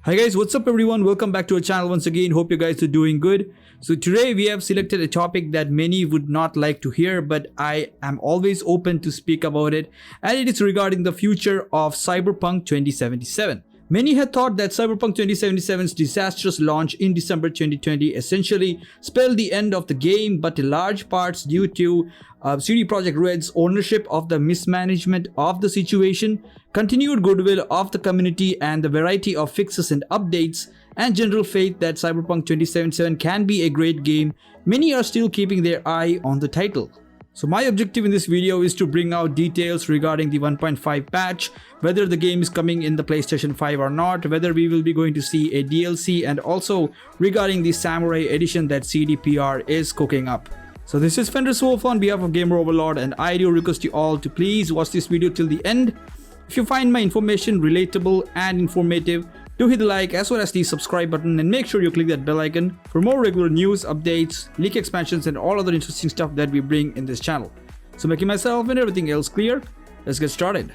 Hi guys, what's up everyone? Welcome back to our channel once again. Hope you guys are doing good. So today we have selected a topic that many would not like to hear, but I am always open to speak about it, and it is regarding the future of Cyberpunk 2077. Many had thought that Cyberpunk 2077's disastrous launch in December 2020 essentially spelled the end of the game, but in large parts due to CD Projekt Red's ownership of the mismanagement of the situation, continued goodwill of the community, and the variety of fixes and updates, and general faith that Cyberpunk 2077 can be a great game, many are still keeping their eye on the title. So my objective in this video is to bring out details regarding the 1.5 patch, whether the game is coming in the PlayStation 5 or not, whether we will be going to see a DLC, and also regarding the Samurai edition that CDPR is cooking up. So this is Fenris Wolf on behalf of Gamer Overlord, and I do request you all to please watch this video till the end. If you find my information relatable and informative, do hit the like as well as the subscribe button, and make sure you click that bell icon for more regular news, updates, leak expansions, and all other interesting stuff that we bring in this channel. So making myself and everything else clear, let's get started.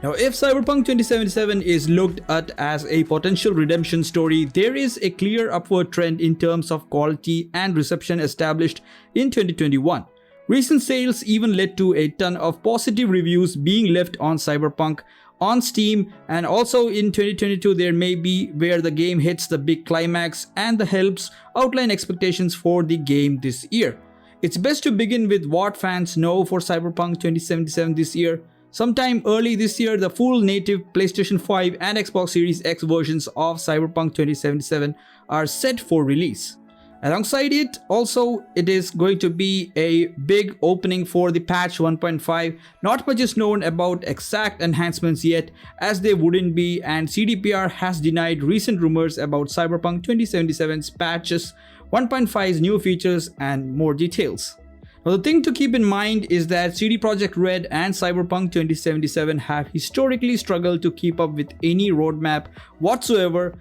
Now, if Cyberpunk 2077 is looked at as a potential redemption story, there is a clear upward trend in terms of quality and reception established in 2021. Recent sales even led to a ton of positive reviews being left on Cyberpunk on Steam, and also in 2022 there may be where the game hits the big climax and the helps outline expectations for the game this year. It's best to begin with what fans know for Cyberpunk 2077 this year. Sometime early this year, the full native PlayStation 5 and Xbox Series X versions of Cyberpunk 2077 are set for release. Alongside it, also, it is going to be a big opening for the patch 1.5. Not much is known about exact enhancements yet, as they wouldn't be, and CDPR has denied recent rumors about Cyberpunk 2077's patches 1.5's new features and more details. Now, the thing to keep in mind is that CD Projekt Red and Cyberpunk 2077 have historically struggled to keep up with any roadmap whatsoever.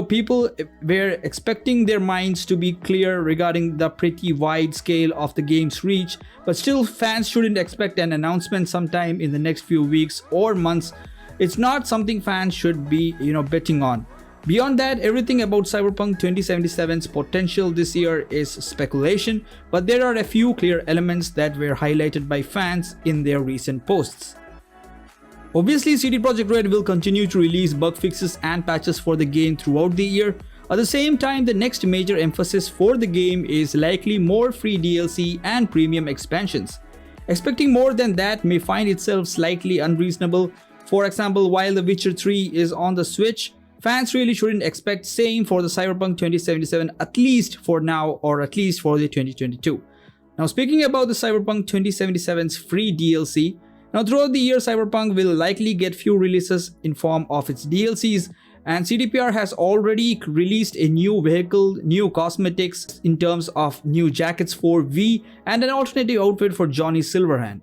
People were expecting their minds to be clear regarding the pretty wide scale of the game's reach, but still fans shouldn't expect an announcement sometime in the next few weeks or months. It's not something fans should be, betting on. Beyond that, everything about Cyberpunk 2077's potential this year is speculation, but there are a few clear elements that were highlighted by fans in their recent posts. Obviously, CD Projekt Red will continue to release bug fixes and patches for the game throughout the year. At the same time, the next major emphasis for the game is likely more free DLC and premium expansions. Expecting more than that may find itself slightly unreasonable. For example, while The Witcher 3 is on the Switch, fans really shouldn't expect same for the Cyberpunk 2077, at least for now, or at least for the 2022. Now, speaking about the Cyberpunk 2077's free DLC, now throughout the year, Cyberpunk will likely get few releases in form of its DLCs, and CDPR has already released a new vehicle, new cosmetics in terms of new jackets for V, and an alternative outfit for Johnny Silverhand.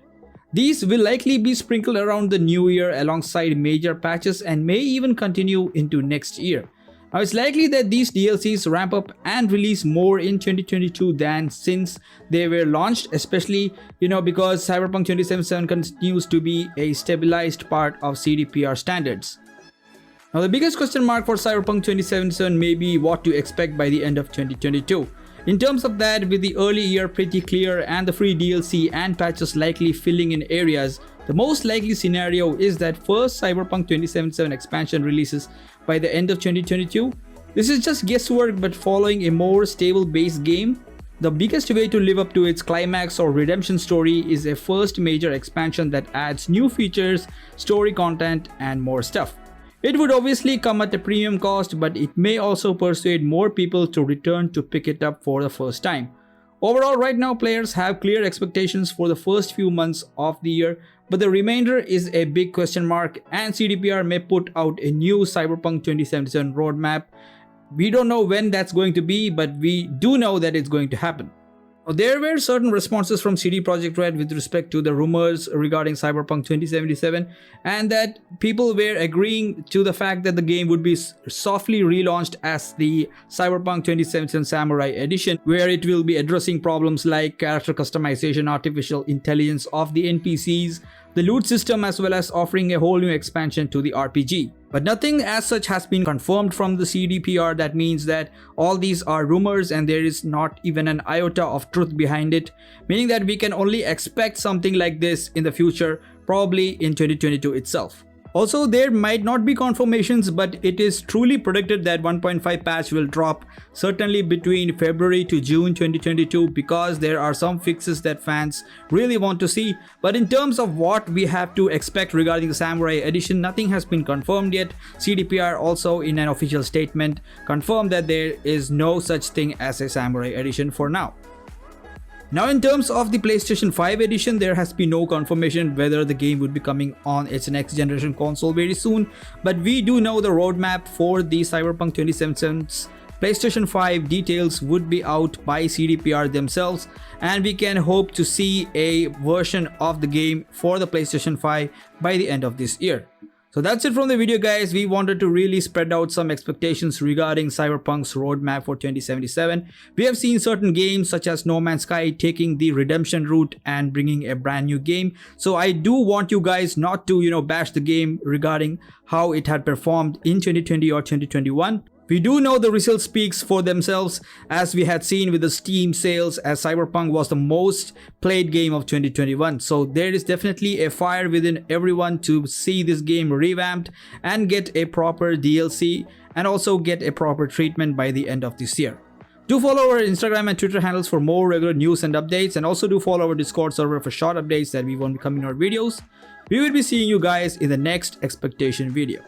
These will likely be sprinkled around the new year alongside major patches and may even continue into next year. Now, it's likely that these DLCs ramp up and release more in 2022 than since they were launched, especially because Cyberpunk 2077 continues to be a stabilized part of CDPR standards. Now, the biggest question mark for Cyberpunk 2077 may be what to expect by the end of 2022. In terms of that, with the early year pretty clear and the free DLC and patches likely filling in areas, the most likely scenario is that first Cyberpunk 2077 expansion releases by the end of 2022. This is just guesswork, but following a more stable base game, the biggest way to live up to its climax or redemption story is a first major expansion that adds new features, story content, and more stuff. It would obviously come at a premium cost, but it may also persuade more people to return to pick it up for the first time. Overall, right now players have clear expectations for the first few months of the year, but the remainder is a big question mark, and CDPR may put out a new Cyberpunk 2077 roadmap. We don't know when that's going to be, but we do know that it's going to happen. There were certain responses from CD Projekt Red with respect to the rumors regarding Cyberpunk 2077, and that people were agreeing to the fact that the game would be softly relaunched as the Cyberpunk 2077 Samurai Edition, where it will be addressing problems like character customization, artificial intelligence of the NPCs, the loot system, as well as offering a whole new expansion to the RPG. But nothing as such has been confirmed from the CDPR. That means that all these are rumors and there is not even an iota of truth behind it, meaning that we can only expect something like this in the future, probably in 2022 itself. Also, there might not be confirmations, but it is truly predicted that 1.5 patch will drop certainly between February to June 2022 because there are some fixes that fans really want to see. But in terms of what we have to expect regarding the Samurai Edition, nothing has been confirmed yet. CDPR also in an official statement confirmed that there is no such thing as a Samurai Edition for now. Now in terms of the PlayStation 5 edition, there has been no confirmation whether the game would be coming on its next generation console very soon, but we do know the roadmap for the Cyberpunk 2077's PlayStation 5 details would be out by CDPR themselves, and we can hope to see a version of the game for the PlayStation 5 by the end of this year. So that's it from the video, guys. We wanted to really spread out some expectations regarding Cyberpunk's roadmap for 2077. We have seen certain games such as No Man's Sky taking the redemption route and bringing a brand new game. So I do want you guys not to, bash the game regarding how it had performed in 2020 or 2021. We do know the results speaks for themselves, as we had seen with the Steam sales, as Cyberpunk was the most played game of 2021. So there is definitely a fire within everyone to see this game revamped and get a proper DLC and also get a proper treatment by the end of this year. Do follow our Instagram and Twitter handles for more regular news and updates, and also do follow our Discord server for short updates that we won't be coming in our videos. We will be seeing you guys in the next expectation video.